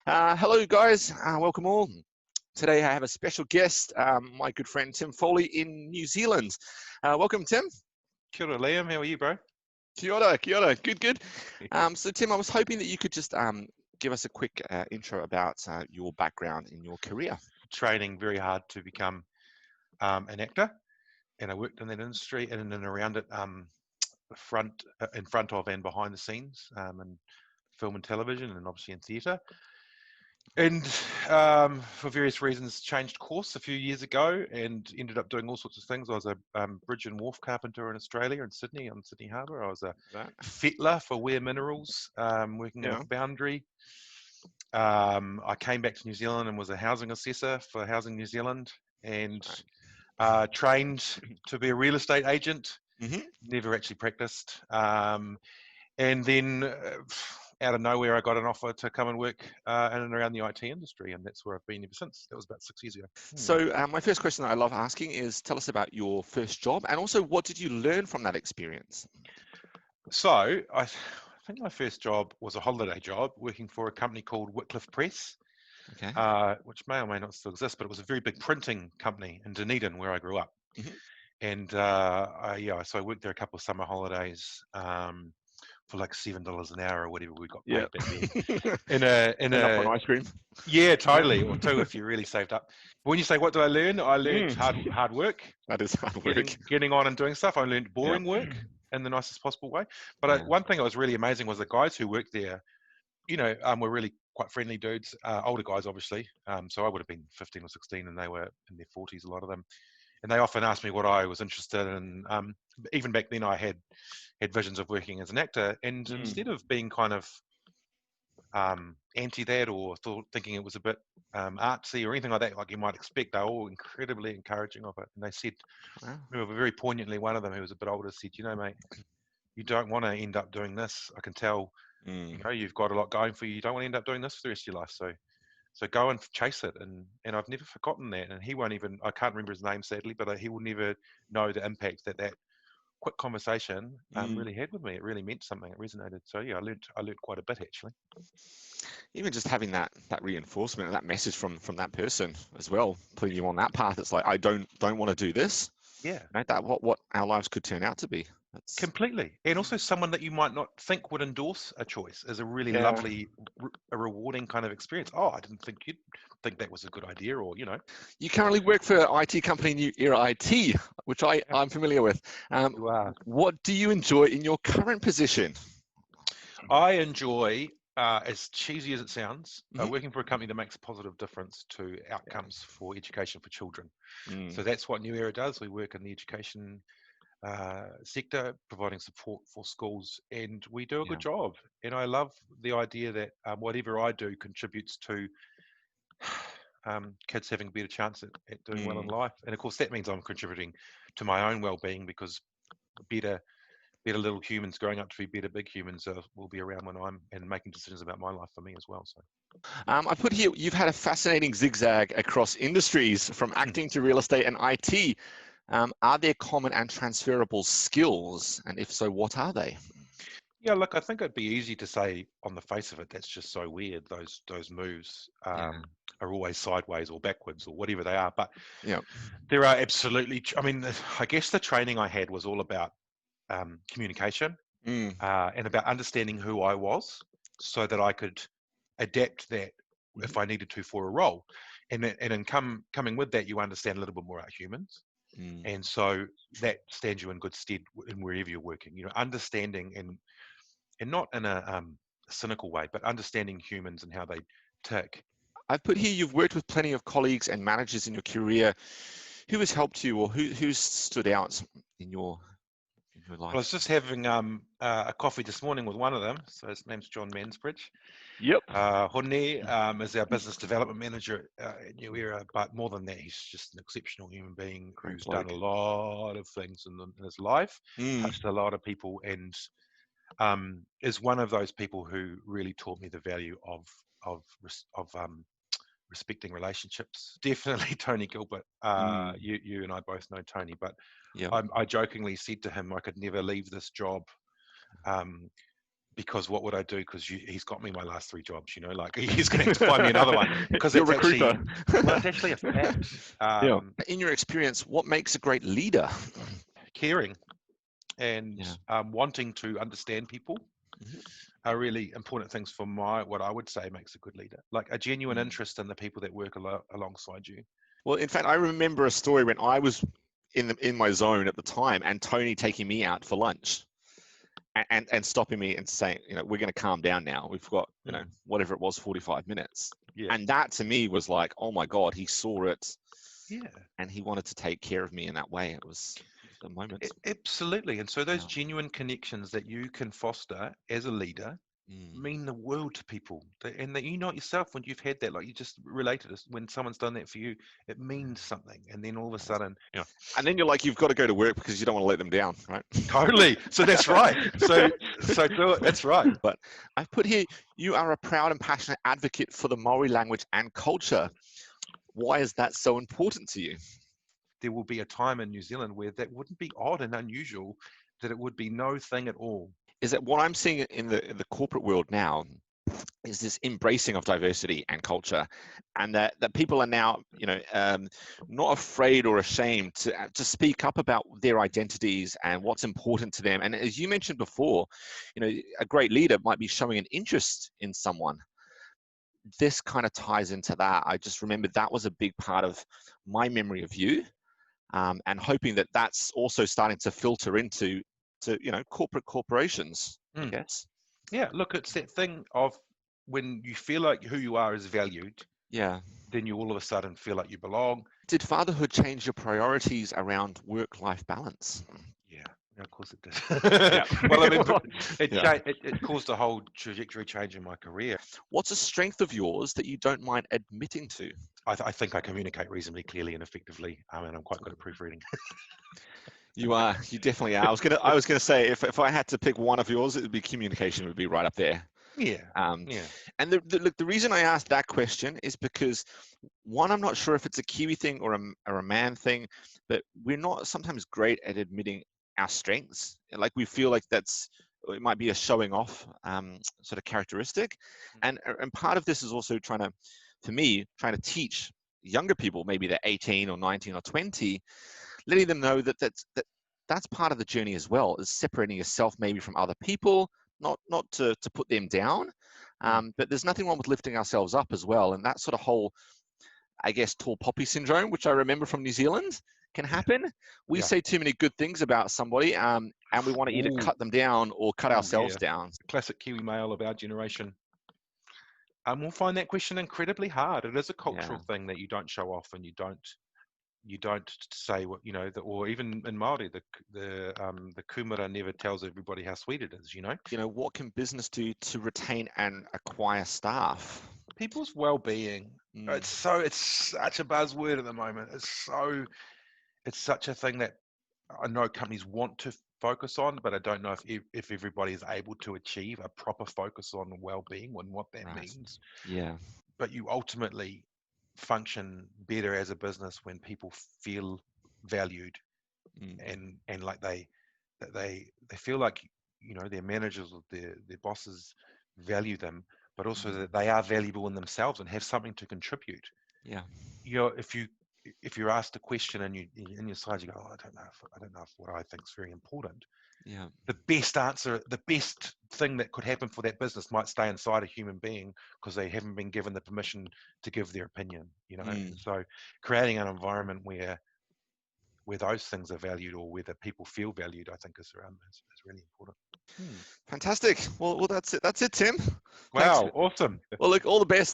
Hello, guys. Welcome all. Today I have a special guest, my good friend Tim Foley in New Zealand. Welcome, Tim. Kia ora, Liam. How are you, bro? Kia ora, kia ora. Good, good. So, Tim, I was hoping that you could just give us a quick intro about your background in your career. Training very hard to become an actor, and I worked in that industry and around it, in front of and behind the scenes, in film and television, and obviously in theatre. And for various reasons, changed course a few years ago and ended up doing all sorts of things. I was a bridge and wharf carpenter in Australia, in Sydney, on Sydney Harbour. I was a fettler for Weir Minerals, working in a foundry. I came back to New Zealand and was a housing assessor for Housing New Zealand, and trained to be a real estate agent. Never actually practiced. And then out of nowhere, I got an offer to come and work in and around the IT industry, and that's where I've been ever since. That was about 6 years ago. So my first question that I love asking is, tell us about your first job, and also what did you learn from that experience? So I think my first job was a holiday job working for a company called Wycliffe Press, which may or may not still exist, but it was a very big printing company in Dunedin, where I grew up. And so I worked there a couple of summer holidays for like $7 an hour or whatever we got paid back then. In a ice cream. Yeah, totally, or two if you really saved up. But when you say what did I learn? I learned hard work. That is hard work. Getting on and doing stuff. I learned boring work in the nicest possible way. But one thing that was really amazing was the guys who worked there, were really quite friendly dudes, older guys, obviously. So I would have been 15 or 16 and they were in their 40s, a lot of them. And they often asked me what I was interested in. Even back then I had visions of working as an actor. And instead of being kind of anti that or thinking it was a bit artsy or anything like that, like you might expect, they're all incredibly encouraging of it. And they said, very poignantly, one of them who was a bit older said, mate, you don't want to end up doing this. I can tell, you've got a lot going for you. You don't want to end up doing this for the rest of your life. So go and chase it. And I've never forgotten that. And he won't even, I can't remember his name sadly, but he will never know the impact that quick conversation really had with me. It really meant something. It resonated. So yeah, I learned quite a bit actually. Even just having that reinforcement and that message from that person as well, putting you on that path. It's like, I don't want to do this. Yeah. That what our lives could turn out to be. Completely. And also someone that you might not think would endorse a choice is a really lovely, a rewarding kind of experience. Oh, I didn't think you'd think that was a good idea, or, You currently work for an IT company, New Era IT, which I'm familiar with. What do you enjoy in your current position? I enjoy, as cheesy as it sounds, working for a company that makes a positive difference to outcomes for education for children. So that's what New Era does. We work in the education sector, providing support for schools, and we do a good job. And I love the idea that whatever I do contributes to kids having a better chance at doing well in life. And of course that means I'm contributing to my own well-being, because better little humans growing up to be better big humans will be around when I'm and making decisions about my life for me as well. So I put here, you've had a fascinating zigzag across industries, from acting to real estate and IT. Are there common and transferable skills? And if so, what are they? Yeah, look, I think it'd be easy to say on the face of it, that's just so weird. Those moves are always sideways or backwards or whatever they are. But there are absolutely, I guess the training I had was all about communication and about understanding who I was, so that I could adapt that if I needed to for a role. And in coming with that, you understand a little bit more about humans. And so that stands you in good stead in wherever you're working, understanding and not in a cynical way, but understanding humans and how they tick. I've put here, you've worked with plenty of colleagues and managers in your career. Who has helped you, or who's stood out in your life? Well, I was just having a coffee this morning with one of them. So his name's John Mansbridge. Yep. Hone is our business development manager at New Era, but more than that, he's just an exceptional human being who's done a lot of things in his life, touched a lot of people, and is one of those people who really taught me the value of respecting relationships. Definitely Tony Gilbert. You and I both know Tony, but I jokingly said to him I could never leave this job because what would I do? Because he's got me my last 3 jobs, like he's going to have to find me another one, because You're a it's actually, recruiter. well, it's actually a fact. Yeah. In your experience, what makes a great leader? Caring and Yeah. wanting to understand people Mhm. are really important things for what I would say makes a good leader. Like a genuine Mm. interest in the people that work alongside you. Well, in fact, I remember a story when I was in my zone at the time, and Tony taking me out for lunch, and stopping me and saying, we're going to calm down now. We've got, whatever it was, 45 minutes. Yeah. And that to me was like, oh my God, he saw it. Yeah. And he wanted to take care of me in that way. It was the moment. Absolutely. And so those genuine connections that you can foster as a leader mean the world to people. And that you know it yourself when you've had that, like you just related us, when someone's done that for you, it means something. And then all of a sudden, and then you're like, you've got to go to work because you don't want to let them down, right? Totally. So that's right. So do it. That's right. But I've put here, you are a proud and passionate advocate for the Maori language and culture. Why is that so important to you? There will be a time in New Zealand where that wouldn't be odd and unusual, that it would be no thing at all. Is that what I'm seeing in the corporate world now? Is this embracing of diversity and culture, and that people are now, not afraid or ashamed to speak up about their identities and what's important to them. And as you mentioned before, a great leader might be showing an interest in someone. This kind of ties into that. I just remember that was a big part of my memory of you, and hoping that that's also starting to filter into corporations, I guess. Yeah, look, it's that thing of when you feel like who you are is valued, Yeah. then you all of a sudden feel like you belong. Did fatherhood change your priorities around work-life balance? Yeah, of course it did. Yeah. Well, I mean, it caused a whole trajectory change in my career. What's a strength of yours that you don't mind admitting to? I think I communicate reasonably clearly and effectively. I mean, I'm quite good at proofreading. You are. You definitely are. I was gonna say, if I had to pick one of yours, it would be communication. Would be right up there. Yeah. And the reason I asked that question is because, one, I'm not sure if it's a Kiwi thing or a man thing, but we're not sometimes great at admitting our strengths. Like we feel like it might be a showing off sort of characteristic, and part of this is also trying to teach younger people, maybe they're 18 or 19 or 20, letting them know that's part of the journey as well, is separating yourself maybe from other people, not to put them down, but there's nothing wrong with lifting ourselves up as well. And that sort of whole, I guess, tall poppy syndrome, which I remember from New Zealand, can happen. We say too many good things about somebody, and we want to either cut them down or cut ourselves down. Classic Kiwi male of our generation. We'll find that question incredibly hard. It is a cultural thing that you don't show off, and you don't say what or even in Māori, the kumara never tells everybody how sweet it is. What can business do to retain and acquire staff? People's well-being. It's such a buzzword at the moment. It's such a thing that I know companies want to focus on, but I don't know if everybody is able to achieve a proper focus on well-being and what that means. Yeah. But you ultimately function better as a business when people feel valued and like they feel like their managers or their bosses value them, but also that they are valuable in themselves and have something to contribute. Yeah. If you're asked a question and you in your slides you go, I don't know if what I think is very important. Yeah. The best answer, the best thing that could happen for that business might stay inside a human being because they haven't been given the permission to give their opinion. So creating an environment where those things are valued or whether people feel valued, I think is really important. Fantastic. Well, that's it. That's it, Tim. Wow, Thanks. awesome. Well, look, all the best.